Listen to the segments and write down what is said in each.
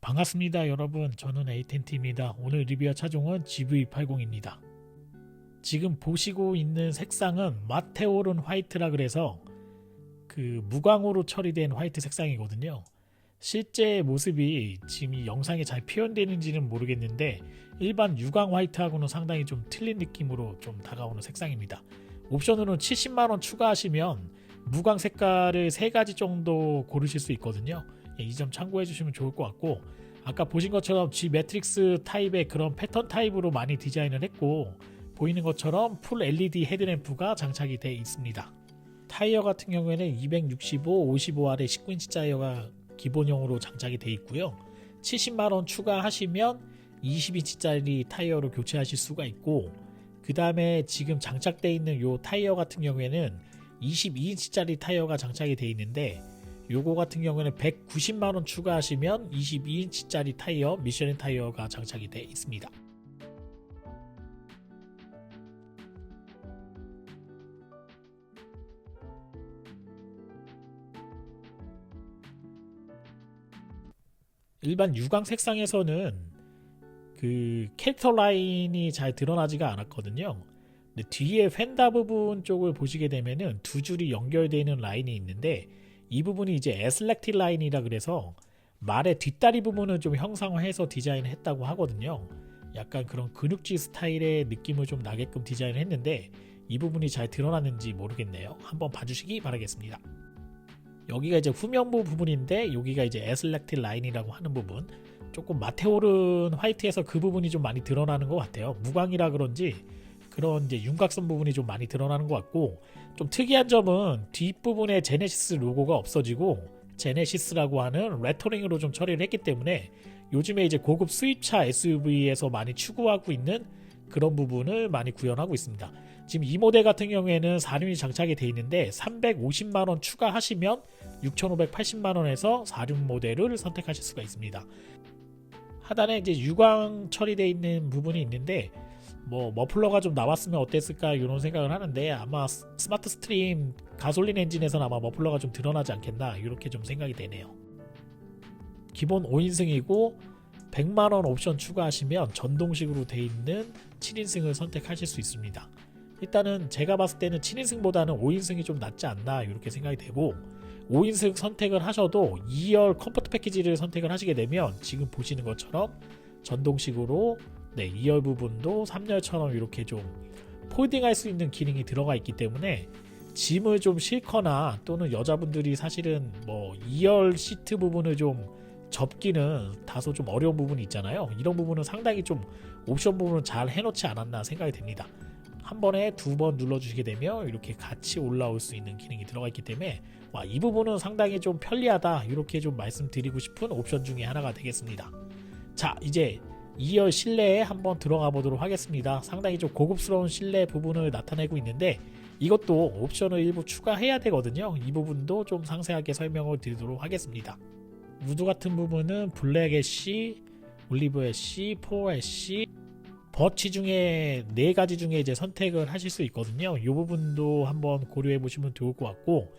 반갑습니다 여러분, 저는 에이텐트입니다. 오늘 리뷰할 차종은 GV80입니다. 지금 보시고 있는 색상은 마테오른 화이트라 그래서 그 무광으로 처리된 화이트 색상이거든요. 실제 모습이 지금 이 영상에 잘 표현되는지는 모르겠는데 일반 유광 화이트하고는 상당히 좀 틀린 느낌으로 좀 다가오는 색상입니다. 옵션으로는 70만원 추가하시면 무광 색깔을 3가지 정도 고르실 수 있거든요. 이 점 참고해 주시면 좋을 것 같고, 아까 보신 것처럼 G 매트릭스 타입의 그런 패턴 타입으로 많이 디자인을 했고, 보이는 것처럼 풀 LED 헤드램프가 장착이 되어 있습니다. 타이어 같은 경우에는 265, 55R 19인치 타이어가 기본형으로 장착이 되어 있고요. 70만원 추가하시면 20인치짜리 타이어로 교체하실 수가 있고, 그 다음에 지금 장착되어 있는 요 타이어 같은 경우에는 22인치짜리 타이어가 장착이 되어 있는데, 요거 같은 경우에는 190만원 추가하시면 22인치짜리 타이어, 미쉐린 타이어가 장착이 되어 있습니다. 일반 유광 색상에서는 그 캐릭터 라인이 잘 드러나지가 않았거든요. 근데 뒤에 펜다 부분 쪽을 보시게 되면은 두 줄이 연결되어 있는 라인이 있는데, 이 부분이 이제 에슬렉티 라인이라 그래서 말의 뒷다리 부분을 좀 형상화해서 디자인을 했다고 하거든요. 약간 그런 근육질 스타일의 느낌을 좀 나게끔 디자인을 했는데, 이 부분이 잘 드러났는지 모르겠네요. 한번 봐주시기 바라겠습니다. 여기가 이제 후면부 부분인데, 여기가 이제 에슬렉티 라인이라고 하는 부분, 조금 마테오른 화이트에서 그 부분이 좀 많이 드러나는 것 같아요. 무광이라 그런지 그런 이제 윤곽선 부분이 좀 많이 드러나는 것 같고, 좀 특이한 점은 뒷부분에 제네시스 로고가 없어지고 제네시스라고 하는 레터링으로 좀 처리를 했기 때문에 요즘에 이제 고급 수입차 SUV에서 많이 추구하고 있는 그런 부분을 많이 구현하고 있습니다. 지금 이 모델 같은 경우에는 4륜이 장착이 되어 있는데 350만원 추가하시면 6580만원에서 4륜 모델을 선택하실 수가 있습니다. 하단에 이제 유광 처리되어 있는 부분이 있는데, 뭐 머플러가 좀 나왔으면 어땠을까 이런 생각을 하는데, 아마 스마트 스트림 가솔린 엔진에서는 아마 머플러가 좀 드러나지 않겠나 이렇게 좀 생각이 되네요. 기본 5인승이고 100만원 옵션 추가하시면 전동식으로 되어 있는 7인승을 선택하실 수 있습니다. 일단은 제가 봤을 때는 7인승보다는 5인승이 좀 낫지 않나 이렇게 생각이 되고, 5인승 선택을 하셔도 2열 컴포트 패키지를 선택을 하시게 되면 지금 보시는 것처럼 전동식으로 2열 부분도 3열처럼 이렇게 좀 폴딩할 수 있는 기능이 들어가 있기 때문에 짐을 좀 싣거나, 또는 여자분들이 사실은 뭐 2열 시트 부분을 좀 접기는 다소 좀 어려운 부분이 있잖아요. 이런 부분은 상당히 좀 옵션 부분을 잘 해놓지 않았나 생각이 됩니다. 한 번에 2번 눌러주시게 되면 이렇게 같이 올라올 수 있는 기능이 들어가 있기 때문에 이 부분은 상당히 좀 편리하다 이렇게 좀 말씀드리고 싶은 옵션 중에 하나가 되겠습니다. 자, 이제 2열 실내에 한번 들어가 보도록 하겠습니다. 상당히 좀 고급스러운 실내 부분을 나타내고 있는데, 이것도 옵션을 일부 추가해야 되거든요. 이 부분도 좀 상세하게 설명을 드리도록 하겠습니다. 무드 같은 부분은 블랙 애쉬, 올리브 애쉬, 포 애쉬, 버치 중에 4가지 중에 이제 선택을 하실 수 있거든요. 이 부분도 한번 고려해 보시면 좋을 것 같고,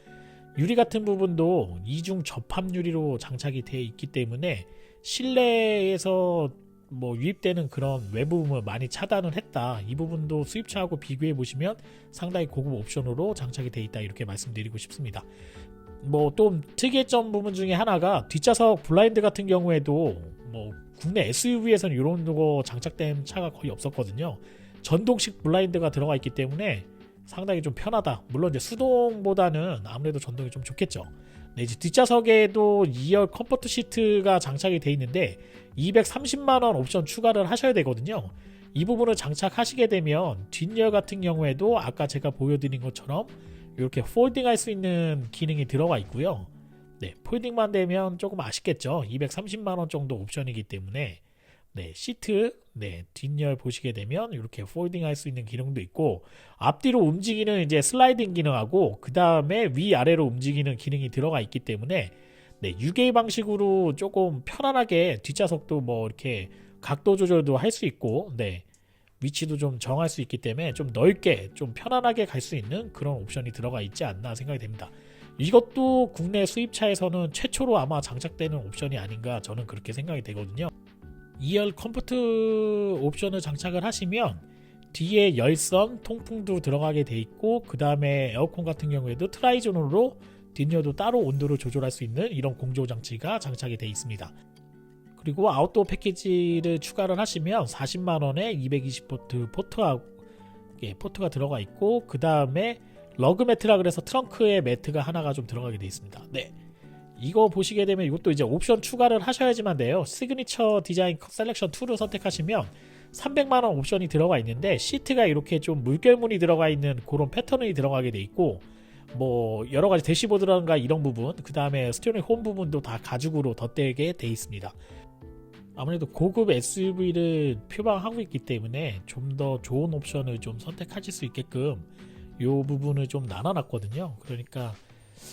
유리 같은 부분도 이중 접합 유리로 장착이 되어 있기 때문에 실내에서 뭐 유입되는 그런 외부 부분을 많이 차단을 했다. 이 부분도 수입차하고 비교해 보시면 상당히 고급 옵션으로 장착이 되어 있다 이렇게 말씀드리고 싶습니다. 뭐 또 특이점 부분 중에 하나가 뒷좌석 블라인드 같은 경우에도 뭐 국내 SUV에서는 이런 거 장착된 차가 거의 없었거든요. 전동식 블라인드가 들어가 있기 때문에 상당히 좀 편하다. 물론 이제 수동보다는 아무래도 전동이 좀 좋겠죠. 이제 뒷좌석에도 2열 컴포트 시트가 장착이 되어 있는데 230만원 옵션 추가를 하셔야 되거든요. 이 부분을 장착하시게 되면 뒷열 같은 경우에도 아까 제가 보여드린 것처럼 이렇게 폴딩 할 수 있는 기능이 들어가 있고요. 폴딩만 되면 조금 아쉽겠죠. 230만원 정도 옵션이기 때문에 시트 뒷열 보시게 되면 이렇게 폴딩 할 수 있는 기능도 있고, 앞뒤로 움직이는 이제 슬라이딩 기능하고 그 다음에 위아래로 움직이는 기능이 들어가 있기 때문에 유게 방식으로 조금 편안하게 뒷좌석도 뭐 이렇게 각도 조절도 할 수 있고 위치도 좀 정할 수 있기 때문에 좀 넓게 좀 편안하게 갈 수 있는 그런 옵션이 들어가 있지 않나 생각이 됩니다. 이것도 국내 수입차에서는 최초로 아마 장착되는 옵션이 아닌가 저는 그렇게 생각이 되거든요. 2열 컴포트 옵션을 장착을 하시면 뒤에 열선, 통풍도 들어가게 돼 있고 그 다음에 에어컨 같은 경우에도 트라이존으로 뒷열도 따로 온도를 조절할 수 있는 이런 공조 장치가 장착이 돼 있습니다. 그리고 아웃도어 패키지를 추가를 하시면 40만원에 220V 포트가 들어가 있고 그 다음에 러그 매트라 그래서 트렁크에 매트가 하나가 좀 들어가게 돼 있습니다. 네, 이거 보시게 되면 이것도 이제 옵션 추가를 하셔야지만 돼요. 시그니처 디자인 셀렉션 2를 선택하시면 300만원 옵션이 들어가 있는데 시트가 이렇게 좀 물결무늬 들어가 있는 그런 패턴이 들어가게 돼 있고 뭐 여러가지 대시보드라든가 이런 부분 그 다음에 스티어링 홈 부분도 다 가죽으로 덧대게 돼 있습니다. 아무래도 고급 SUV를 표방하고 있기 때문에 좀 더 좋은 옵션을 좀 선택하실 수 있게끔 이 부분을 좀 나눠놨거든요. 그러니까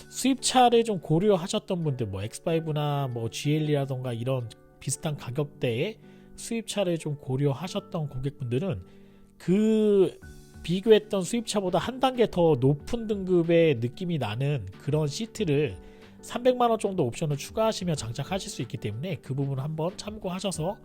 수입차를 좀 고려하셨던 분들 뭐 X5나 뭐 GL이라던가 이런 비슷한 가격대의 수입차를 좀 고려하셨던 고객분들은 그 비교했던 수입차보다 한 단계 더 높은 등급의 느낌이 나는 그런 시트를 300만원 정도 옵션을 추가하시면 장착하실 수 있기 때문에 그 부분 한번 참고하셔서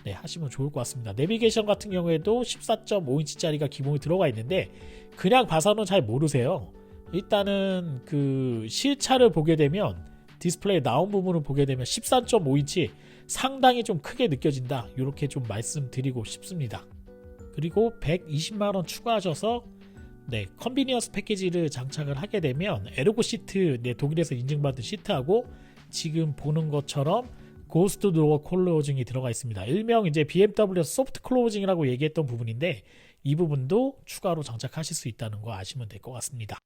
네, 하시면 좋을 것 같습니다. 내비게이션 같은 경우에도 14.5인치짜리가 기본이 들어가 있는데 그냥 봐서는 잘 모르세요. 일단은 그 실차를 보게 되면 디스플레이 나온 부분을 보게 되면 13.5인치 상당히 좀 크게 느껴진다 이렇게 좀 말씀드리고 싶습니다. 그리고 120만원 추가하셔서 네, 컨비니언스 패키지를 장착을 하게 되면 에르고 시트, 네, 독일에서 인증받은 시트하고 지금 보는 것처럼 고스트 도어 클로징이 들어가 있습니다. 일명 이제 BMW에서 소프트 클로징이라고 얘기했던 부분인데 이 부분도 추가로 장착하실 수 있다는 거 아시면 될 것 같습니다.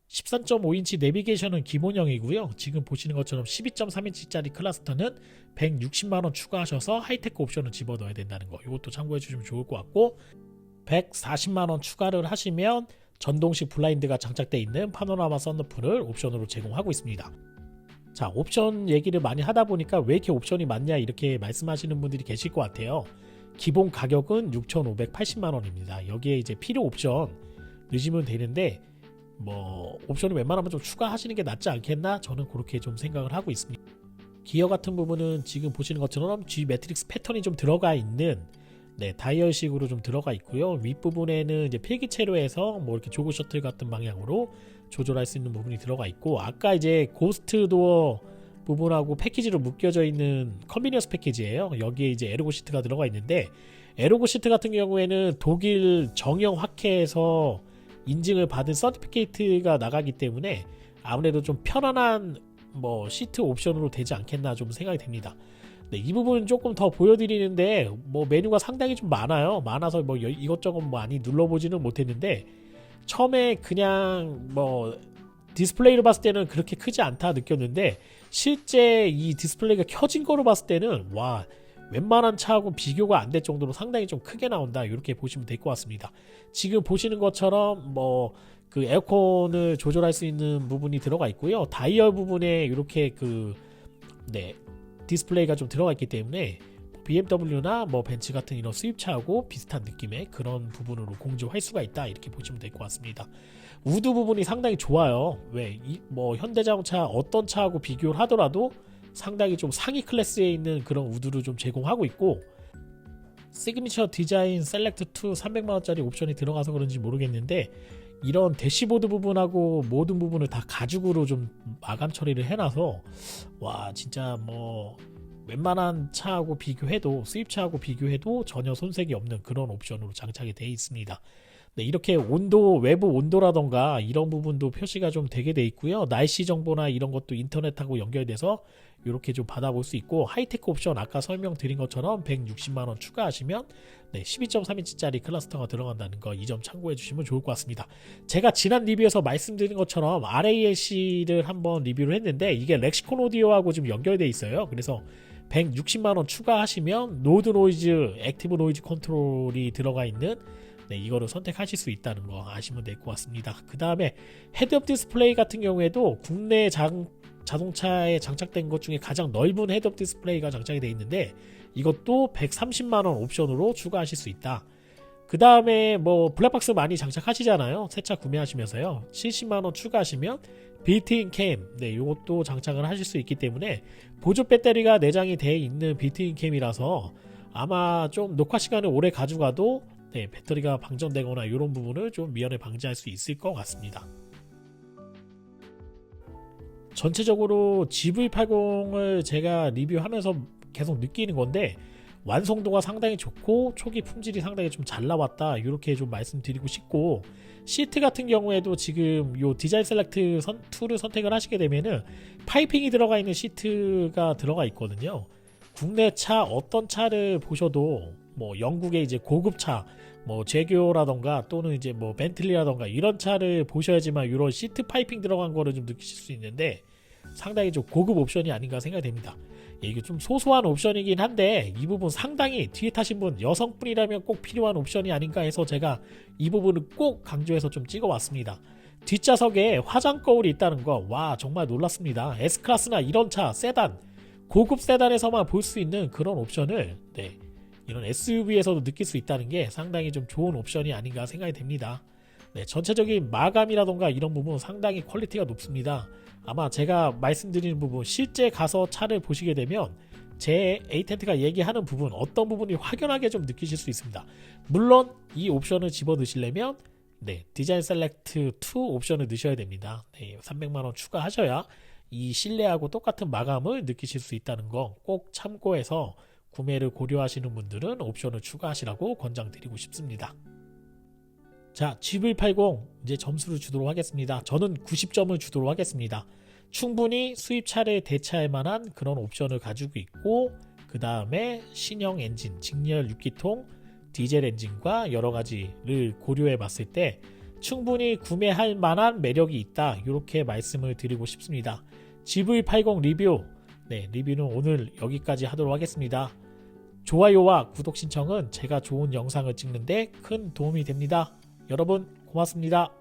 13.5인치 내비게이션은 기본형이고요. 지금 보시는 것처럼 12.3인치짜리 클러스터는 160만원 추가하셔서 하이테크 옵션을 집어넣어야 된다는 거 이것도 참고해 주시면 좋을 것 같고 140만원 추가를 하시면 전동식 블라인드가 장착되어 있는 파노라마 썬루프를 옵션으로 제공하고 있습니다. 자, 옵션 얘기를 많이 하다 보니까 왜 이렇게 옵션이 많냐 이렇게 말씀하시는 분들이 계실 것 같아요. 기본 가격은 6,580만원입니다. 여기에 이제 필요 옵션 넣으시면 되는데 뭐 옵션을 웬만하면 좀 추가하시는 게 낫지 않겠나 저는 그렇게 좀 생각을 하고 있습니다. 기어 같은 부분은 지금 보시는 것처럼 G 매트릭스 패턴이 좀 들어가 있는 네, 다이얼식으로 좀 들어가 있고요. 윗부분에는 이제 필기체로 해서 뭐 이렇게 조그 셔틀 같은 방향으로 조절할 수 있는 부분이 들어가 있고 아까 이제 고스트 도어 부분하고 패키지로 묶여져 있는 컨비니언스 패키지예요. 여기에 이제 에르고 시트가 들어가 있는데 에르고 시트 같은 경우에는 독일 정형 학회에서 인증을 받은 서티피케이트가 나가기 때문에 아무래도 좀 편안한 뭐 시트 옵션으로 되지 않겠나 좀 생각이 됩니다. 네, 이 부분은 조금 더 보여드리는데 뭐 메뉴가 상당히 좀 많아서 뭐 이것저것 많이 눌러보지는 못했는데 처음에 그냥 뭐 디스플레이를 봤을 때는 그렇게 크지 않다 느꼈는데 실제 이 디스플레이가 켜진 거로 봤을 때는 와 웬만한 차하고 비교가 안 될 정도로 상당히 좀 크게 나온다 이렇게 보시면 될 것 같습니다. 지금 보시는 것처럼 뭐 그 에어컨을 조절할 수 있는 부분이 들어가 있고요. 다이얼 부분에 이렇게 그 네, 디스플레이가 좀 들어가 있기 때문에 BMW나 뭐 벤츠 같은 이런 수입차하고 비슷한 느낌의 그런 부분으로 공조할 수가 있다 이렇게 보시면 될 것 같습니다. 우드 부분이 상당히 좋아요. 왜 뭐 현대자동차 어떤 차하고 비교를 하더라도 상당히 좀 상위 클래스에 있는 그런 우드를 좀 제공하고 있고 시그니처 디자인 셀렉트 2 300만원짜리 옵션이 들어가서 그런지 모르겠는데 이런 대시보드 부분하고 모든 부분을 다 가죽으로 좀 마감 처리를 해놔서 와 진짜 뭐 웬만한 차하고 비교해도 수입차하고 비교해도 전혀 손색이 없는 그런 옵션으로 장착이 되어 있습니다. 네, 이렇게 온도 외부 온도라던가 이런 부분도 표시가 좀 되게 돼 있고요. 날씨 정보나 이런 것도 인터넷하고 연결돼서 이렇게 좀 받아볼 수 있고 하이테크 옵션 아까 설명드린 것처럼 160만원 추가하시면 네, 12.3인치짜리 클러스터가 들어간다는 거 이 점 참고해 주시면 좋을 것 같습니다. 제가 지난 리뷰에서 말씀드린 것처럼 RALC를 한번 리뷰를 했는데 이게 렉시콘 오디오하고 지금 연결돼 있어요. 그래서 160만원 추가하시면 노드 노이즈, 액티브 노이즈 컨트롤이 들어가 있는 네, 이거를 선택하실 수 있다는 거 아시면 될 것 같습니다. 그 다음에 헤드업 디스플레이 같은 경우에도 국내 자동차에 장착된 것 중에 가장 넓은 헤드업 디스플레이가 장착이 되어 있는데 이것도 130만원 옵션으로 추가하실 수 있다. 그 다음에 뭐 블랙박스 많이 장착하시잖아요. 새 차 구매하시면서요. 70만원 추가하시면 빌트인 캠, 네, 요것도 장착을 하실 수 있기 때문에 보조 배터리가 내장이 되어 있는 빌트인 캠이라서 아마 좀 녹화 시간을 오래 가져가도 네, 배터리가 방전되거나 이런 부분을 좀 미연에 방지할 수 있을 것 같습니다. 전체적으로 GV80을 제가 리뷰하면서 계속 느끼는 건데 완성도가 상당히 좋고 초기 품질이 상당히 좀 잘 나왔다 이렇게 좀 말씀드리고 싶고, 시트 같은 경우에도 지금 요 디자인 셀렉트 2를 선택을 하시게 되면은 파이핑이 들어가 있는 시트가 들어가 있거든요. 국내 차 어떤 차를 보셔도 뭐 영국의 이제 고급차 뭐 제교라던가 또는 이제 뭐 벤틀리라던가 이런 차를 보셔야지만 이런 시트 파이핑 들어간 거를 좀 느끼실 수 있는데 상당히 좀 고급 옵션이 아닌가 생각이 됩니다. 이게 좀 소소한 옵션이긴 한데 이 부분 상당히 뒤에 타신 분 여성분이라면 꼭 필요한 옵션이 아닌가 해서 제가 이 부분을 꼭 강조해서 좀 찍어왔습니다. 뒷좌석에 화장 거울이 있다는 거, 와 정말 놀랐습니다. S클래스나 이런 차 세단, 고급 세단에서만 볼 수 있는 그런 옵션을 네, 이런 SUV에서도 느낄 수 있다는 게 상당히 좀 좋은 옵션이 아닌가 생각이 됩니다. 네, 전체적인 마감이라던가 이런 부분 상당히 퀄리티가 높습니다. 아마 제가 말씀드리는 부분 실제 가서 차를 보시게 되면 제 에이텐트가 얘기하는 부분 어떤 부분이 확연하게 좀 느끼실 수 있습니다. 물론 이 옵션을 집어 넣으시려면 네, 디자인 셀렉트 2 옵션을 넣으셔야 됩니다. 네, 300만원 추가하셔야 이 실내하고 똑같은 마감을 느끼실 수 있다는 거 꼭 참고해서 구매를 고려하시는 분들은 옵션을 추가하시라고 권장드리고 싶습니다. 자, GV80 이제 점수를 주도록 하겠습니다. 저는 90점을 주도록 하겠습니다. 충분히 수입차를 대체할 만한 그런 옵션을 가지고 있고, 그 다음에 신형 엔진, 직렬 6기통 디젤 엔진과 여러 가지를 고려해 봤을 때 충분히 구매할 만한 매력이 있다, 이렇게 말씀을 드리고 싶습니다. GV80 리뷰, 네, 리뷰는 오늘 여기까지 하도록 하겠습니다. 좋아요와 구독 신청은 제가 좋은 영상을 찍는데 큰 도움이 됩니다. 여러분 고맙습니다.